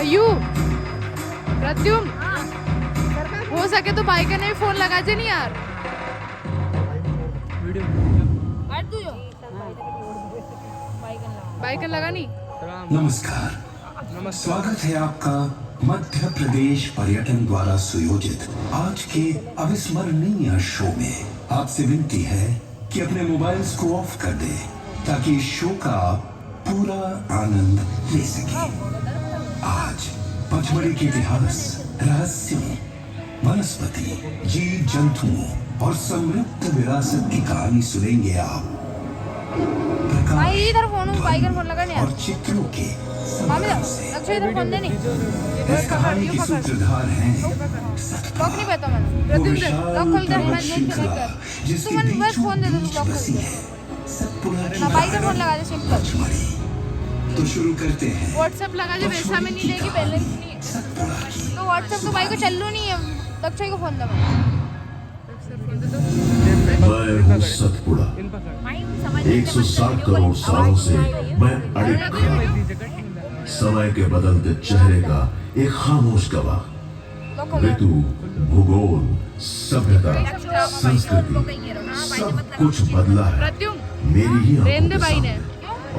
You प्रत्युम हो सके तो बाइक ने फोन लगा जे नहीं यार। बाइक लगा नहीं। नमस्कार, स्वागत है आपका मध्य प्रदेश पर्यटन द्वारा सुयोजित आज के अविस्मरणीय शो में। आपसे विनती है कि अपने मोबाइल्स को ऑफ कर दें ताकि इस शो का आप पूरा आनंद ले सके। आज पचमढ़ी के इतिहास, रहस्यों, वनस्पति, जीव जंतुओं और समृद्ध विरासत की कहानी सुनेंगे आप। भाई इधर फोन लगा नहीं और चित्रों के संगम से अच्छा इधर फोन दे नहीं। इस कहानी के सूत्रधार हैं लॉक नहीं पता मैंने प्रत्युम दे लॉक खोल दे मैं देख के देख जिसके तुम बस बीचों फोन दे दो बीच लॉक खोल बसी दे है सतपुड़ा की ना बाइक फोन लगा दे सिंपल पचमढ़ी। तो शुरू करते हैं। व्हाट्सएप लगा दे वैसा में नहीं लेगी बैलेंस नहीं सतपुड़ा की तो व्हाट्सएप तो भाई को चल्लू नहीं है दक्षय को फोन दे मैं हूँ सतपुड़ा। 160 करोड़ सालों से मैं अड़िग खड़ा हूँ। समय के बदलते चेहरे का एक खामोश गवाह। ऋतु, भूगोल, सभ्यता, संस्कृति सब कुछ बदला है प्रत्युम मेरी ही आंखों रेंदे के भाई ने सामने।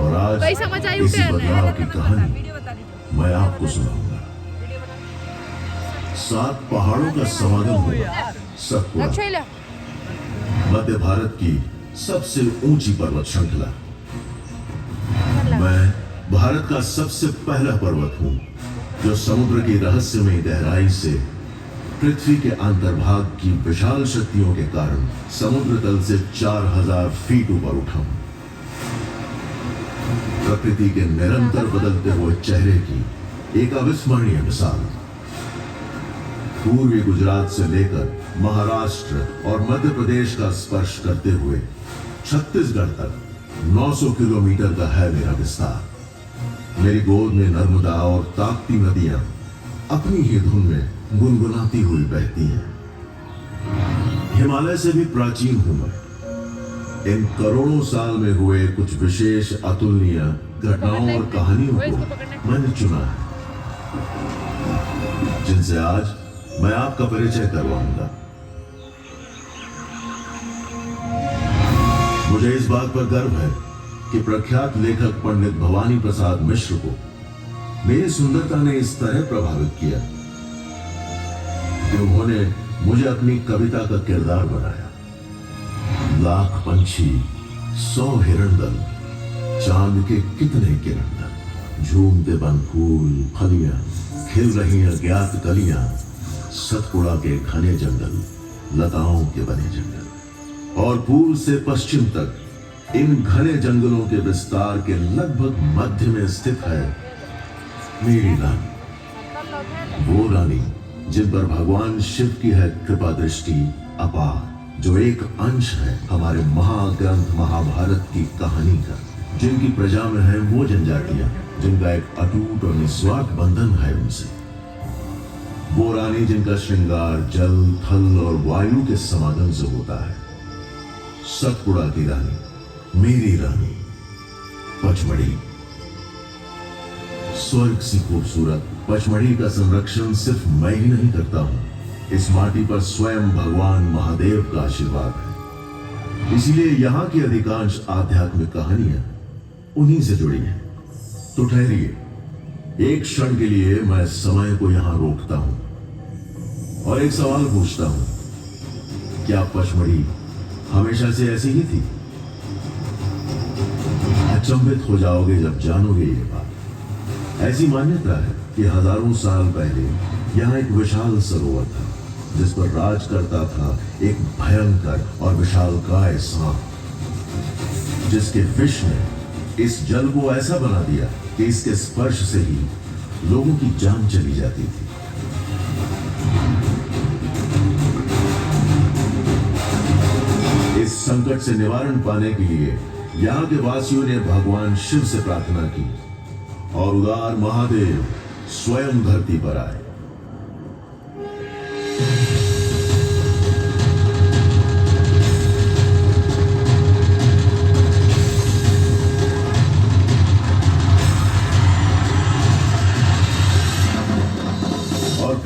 और आज भाई समझ आई इसी उठे बदलाव की कहानी मैं आपको सुनाऊंगा। 7 पहाड़ों का समागम हुआ सतपुड़ा, दक्षय ले मध्य भारत की सबसे ऊंची पर्वत श्रृंखला। मैं भारत का सबसे पहला पर्वत हूं जो समुद्र की रहस्यमय गहराई से पृथ्वी के अंतर्भाग की विशाल शक्तियों के कारण समुद्र तल से 4000 फीट ऊपर उठा हूं। प्रकृति के निरंतर बदलते हुए चेहरे की एक अविस्मरणीय मिसाल। पूर्वी गुजरात से लेकर महाराष्ट्र और मध्य प्रदेश का स्पर्श करते हुए छत्तीसगढ़ तक 900 किलोमीटर का है मेरा विस्तार। मेरी गोद में नर्मदा और ताप्ती नदियां अपनी ही धुन में गुनगुनाती हुई बहती हैं। हिमालय से भी प्राचीन हूं मैं। इन करोड़ों साल में हुए कुछ विशेष अतुलनीय घटनाओं और कहानियों को मैंने चुना है, जिनसे आज मैं आपका परिचय करवाऊंगा। मुझे इस बात पर गर्व है कि प्रख्यात लेखक पंडित भवानी प्रसाद मिश्र को मेरी सुंदरता ने इस तरह प्रभावित किया कि उन्होंने मुझे अपनी कविता का किरदार बनाया। लाख पंछी, 100 हिरणदल, चांद के कितने किरणदल, झूमते बन फूल फलियां, खिल रही अज्ञात कलियां, सतपुड़ा के घने जंगल, लताओं के बने जंगल, और पूर्व से पश्चिम तक इन घने जंगलों के विस्तार के लगभग मध्य में स्थित है मेरी रानी। वो रानी जिन पर भगवान शिव की है कृपा दृष्टि अपार, जो एक अंश है हमारे महाग्रंथ महाभारत की कहानी का, जिनकी प्रजा में है वो जनजातियां जिनका एक अटूट और निस्वार्थ बंधन है उनसे। वो रानी जिनका श्रृंगार जल, थल और वायु के समागम से होता है। सतपुड़ा की रानी, मेरी रानी पचमढ़ी। स्वर्ग सी खूबसूरत पचमढ़ी का संरक्षण सिर्फ मैं ही नहीं करता हूं, इस माटी पर स्वयं भगवान महादेव का आशीर्वाद है। इसलिए यहाँ की अधिकांश आध्यात्मिक कहानियां उन्हीं से जुड़ी हैं। तो ठहरिए, एक क्षण के लिए मैं समय को यहां रोकता हूं और एक सवाल पूछता हूं, क्या पचमढ़ी हमेशा से ऐसी ही थी? अचंभित हो जाओगे जब जानोगे ये बात। ऐसी मान्यता है कि हजारों साल पहले यहाँ एक विशाल सरोवर था जिस पर राज करता था एक भयंकर और विशालकाय सांप, जिसके विष ने इस जल को ऐसा बना दिया कि इसके स्पर्श से ही लोगों की जान चली जाती थी। इस संकट से निवारण पाने के लिए यहाँ के वासियों ने भगवान शिव से प्रार्थना की और उदार महादेव स्वयं धरती पर आए।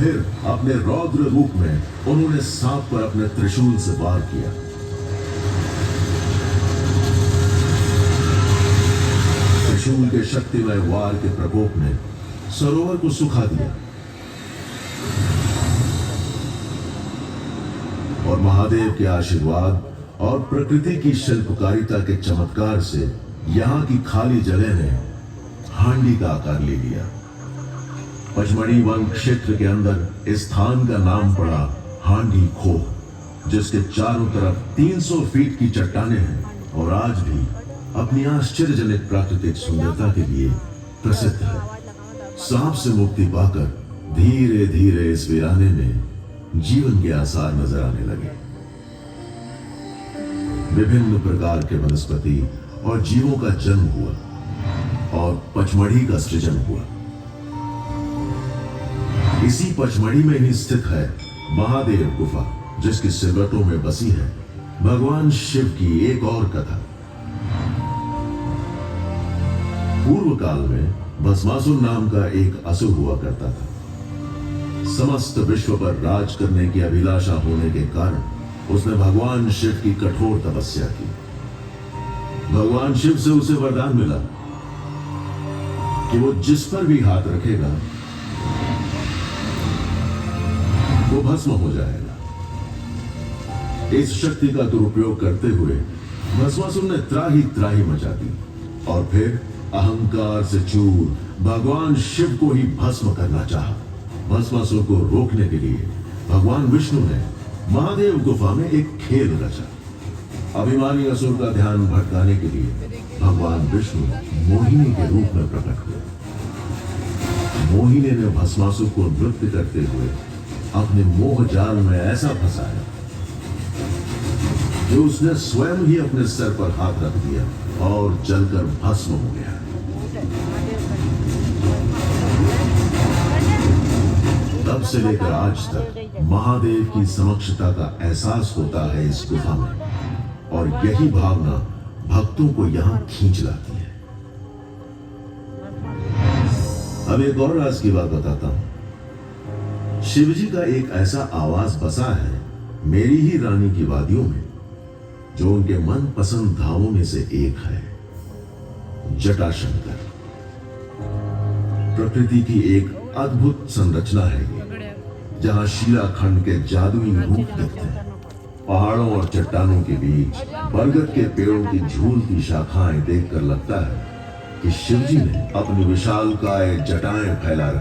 फिर अपने रौद्र रूप में उन्होंने सांप पर अपने त्रिशूल से वार किया। त्रिशूल के शक्तिमय वार के प्रकोप ने सरोवर को सुखा दिया और महादेव के आशीर्वाद और प्रकृति की शिल्पकारिता के चमत्कार से यहां की खाली जगह ने हांडी का आकार ले लिया। पचमढ़ी वन क्षेत्र के अंदर इस स्थान का नाम पड़ा हांडी खोह, जिसके चारों तरफ 300 फीट की चट्टानें हैं और आज भी अपनी आश्चर्यजनक प्राकृतिक सुंदरता के लिए प्रसिद्ध है। सांप से मुक्ति पाकर धीरे धीरे इस वीराने में जीवन के आसार नजर आने लगे। विभिन्न प्रकार के वनस्पति और जीवों का जन्म हुआ और पचमढ़ी का सृजन हुआ। इसी पचमढ़ी में ही स्थित है महादेव गुफा, जिसकी सिलवटों में बसी है भगवान शिव की एक और कथा। पूर्व काल में भस्मासुर नाम का एक असुर हुआ करता था। समस्त विश्व पर राज करने की अभिलाषा होने के कारण उसने भगवान शिव की कठोर तपस्या की। भगवान शिव से उसे वरदान मिला कि वो जिस पर भी हाथ रखेगा वो भस्म हो जाएगा। इस शक्ति का दुरुपयोग करते हुए भस्मासुर ने त्राही त्राही मचा दी और फिर अहंकार से चूर भगवान शिव को ही भस्म करना चाहा। भस्मासुर को रोकने के लिए भगवान विष्णु ने महादेव गुफा में एक खेल रचा। अभिमानी असुर का ध्यान भटकाने के लिए भगवान विष्णु मोहिनी के रूप में प्रकट हुए। मोहिनी ने भस्मासुर को नृत्य करते हुए अपने मोह जाल में ऐसा फंसाया कि उसने स्वयं ही अपने सर पर हाथ रख दिया और जलकर भस्म हो गया। तब से लेकर आज तक महादेव की समक्षता का एहसास होता है इस गुफा में और यही भावना भक्तों को यहां खींच लाती है। अब एक और राज की बात बताता हूं। शिवजी का एक ऐसा आवास बसा है मेरी ही रानी की वादियों में, जो उनके मन पसंद धामों में से एक है, जटाशंकर। प्रकृति की एक अद्भुत संरचना है ये, जहां शिलाखंड के जादुई रूप दिखते हैं। पहाड़ों और चट्टानों के बीच बरगद के पेड़ों की झूलती शाखाएं देखकर लगता है कि शिवजी ने अपनी विशालकाय जटाएं फैला रखी।